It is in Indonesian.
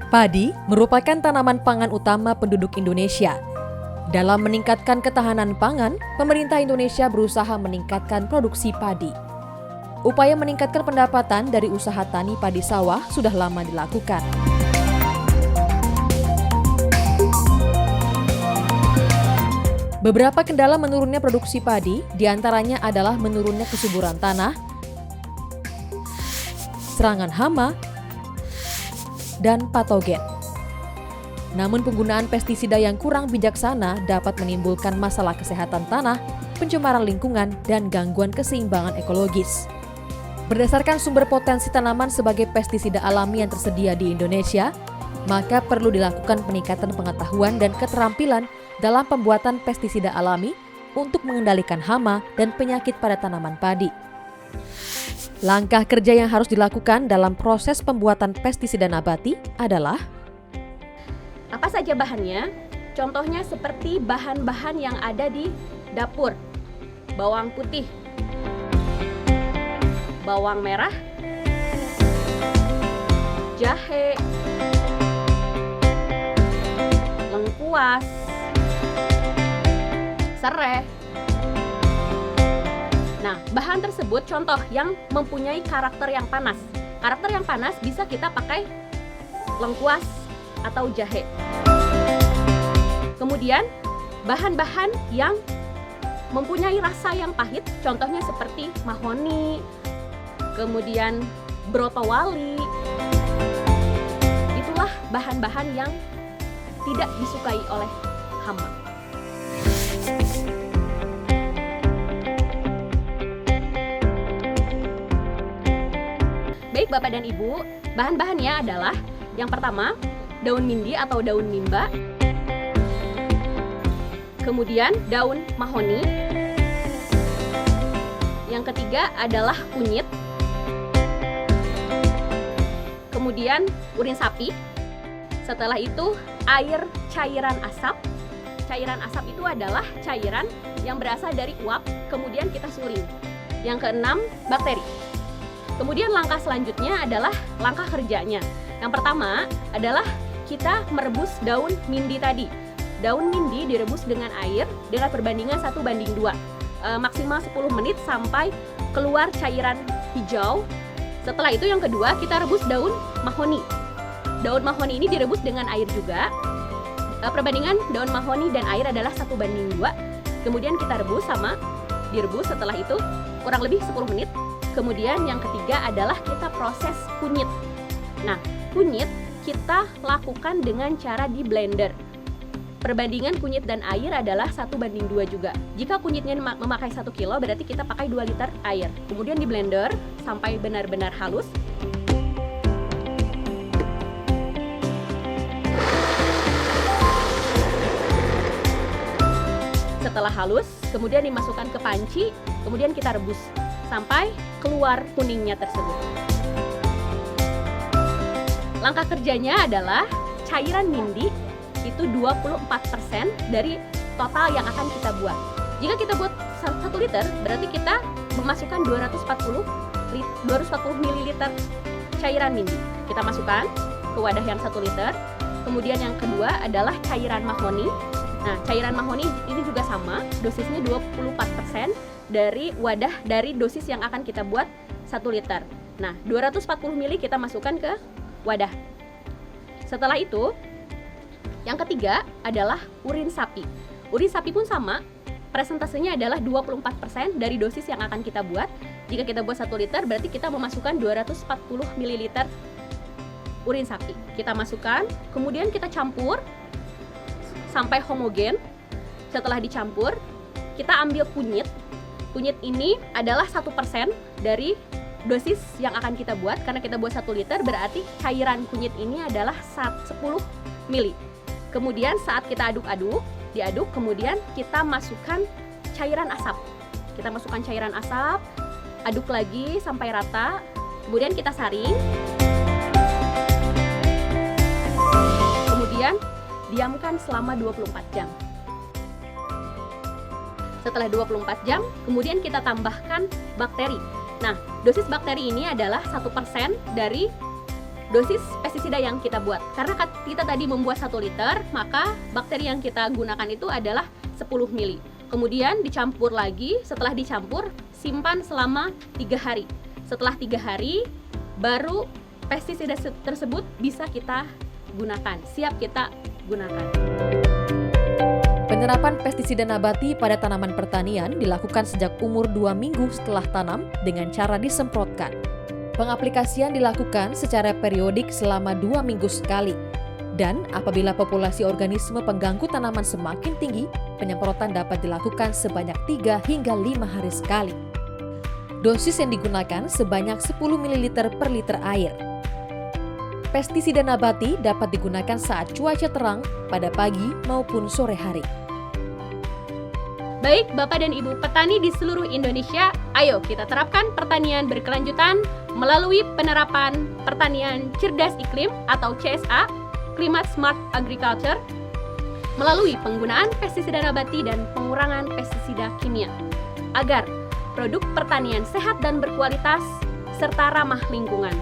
Padi merupakan tanaman pangan utama penduduk Indonesia. Dalam meningkatkan ketahanan pangan, pemerintah Indonesia berusaha meningkatkan produksi padi. Upaya meningkatkan pendapatan dari usaha tani padi sawah sudah lama dilakukan. Beberapa kendala menurunnya produksi padi, diantaranya adalah menurunnya kesuburan tanah, serangan hama, dan patogen. Namun penggunaan pestisida yang kurang bijaksana dapat menimbulkan masalah kesehatan tanah, pencemaran lingkungan, dan gangguan keseimbangan ekologis. Berdasarkan sumber potensi tanaman sebagai pestisida alami yang tersedia di Indonesia, maka perlu dilakukan peningkatan pengetahuan dan keterampilan dalam pembuatan pestisida alami untuk mengendalikan hama dan penyakit pada tanaman padi. Langkah kerja yang harus dilakukan dalam proses pembuatan pestisida nabati adalah: apa saja bahannya? Contohnya seperti bahan-bahan yang ada di dapur. Bawang putih, bawang merah, jahe, lengkuas, serai. Nah, bahan tersebut contoh yang mempunyai karakter yang panas. Karakter yang panas bisa kita pakai lengkuas atau jahe. Kemudian, bahan-bahan yang mempunyai rasa yang pahit, contohnya seperti mahoni, kemudian brotowali. Itulah bahan-bahan yang tidak disukai oleh hama. Baik Bapak dan Ibu, bahan-bahannya adalah yang pertama, daun mindi atau daun mimba, kemudian daun mahoni, yang ketiga adalah kunyit, kemudian urin sapi, setelah itu air cairan asap. Cairan asap itu adalah cairan yang berasal dari uap, kemudian kita suling. Yang keenam, bakteri. Kemudian langkah selanjutnya adalah langkah kerjanya. Yang pertama adalah kita merebus daun mindi tadi. Daun mindi direbus dengan air dengan perbandingan 1:2. Maksimal 10 menit sampai keluar cairan hijau. Setelah itu yang kedua kita rebus daun mahoni. Daun mahoni ini direbus dengan air juga. Perbandingan daun mahoni dan air adalah 1:2. Kemudian kita direbus setelah itu kurang lebih 10 menit. Kemudian yang ketiga adalah kita proses kunyit. Nah, kunyit kita lakukan dengan cara di blender. Perbandingan kunyit dan air adalah 1:2 juga. Jika kunyitnya memakai 1 kilo, berarti kita pakai 2 liter air. Kemudian di blender sampai benar-benar halus. Setelah halus, kemudian dimasukkan ke panci, kemudian kita rebus sampai keluar kuningnya tersebut. Langkah kerjanya adalah cairan mindi itu 24% dari total yang akan kita buat. Jika kita buat 1 liter, berarti kita memasukkan 240 ml cairan mindi. Kita masukkan ke wadah yang 1 liter. Kemudian yang kedua adalah cairan mahoni. Nah, cairan mahoni ini juga sama, dosisnya 24% dari dosis yang akan kita buat 1 liter. Nah, 240 ml kita masukkan ke wadah. Setelah itu, yang ketiga adalah urin sapi. Urin sapi pun sama, presentasenya adalah 24% dari dosis yang akan kita buat. Jika kita buat 1 liter, berarti kita memasukkan 240 ml urin sapi. Kita masukkan, kemudian kita campur sampai homogen. Setelah dicampur, kita ambil kunyit. Kunyit ini adalah 1% dari dosis yang akan kita buat. Karena kita buat 1 liter, berarti cairan kunyit ini adalah 10 ml. Kemudian saat kita aduk-aduk, kemudian kita masukkan cairan asap. Kita masukkan cairan asap, aduk lagi sampai rata, kemudian kita saring. Kemudian diamkan selama 24 jam. Setelah 24 jam, kemudian kita tambahkan bakteri. Nah, dosis bakteri ini adalah 1% dari dosis pestisida yang kita buat. Karena kita tadi membuat 1 liter, maka bakteri yang kita gunakan itu adalah 10 mili. Kemudian dicampur lagi, setelah dicampur, simpan selama 3 hari. Setelah 3 hari, baru pestisida tersebut bisa kita gunakan, siap kita gunakan. Penerapan pestisida nabati pada tanaman pertanian dilakukan sejak umur 2 minggu setelah tanam dengan cara disemprotkan. Pengaplikasian dilakukan secara periodik selama 2 minggu sekali. Dan apabila populasi organisme pengganggu tanaman semakin tinggi, penyemprotan dapat dilakukan sebanyak 3 hingga 5 hari sekali. Dosis yang digunakan sebanyak 10 ml per liter air. Pestisida nabati dapat digunakan saat cuaca terang pada pagi maupun sore hari. Baik Bapak dan Ibu petani di seluruh Indonesia, ayo kita terapkan pertanian berkelanjutan melalui penerapan pertanian cerdas iklim atau CSA, Climate Smart Agriculture, melalui penggunaan pestisida nabati dan pengurangan pestisida kimia, agar produk pertanian sehat dan berkualitas serta ramah lingkungan.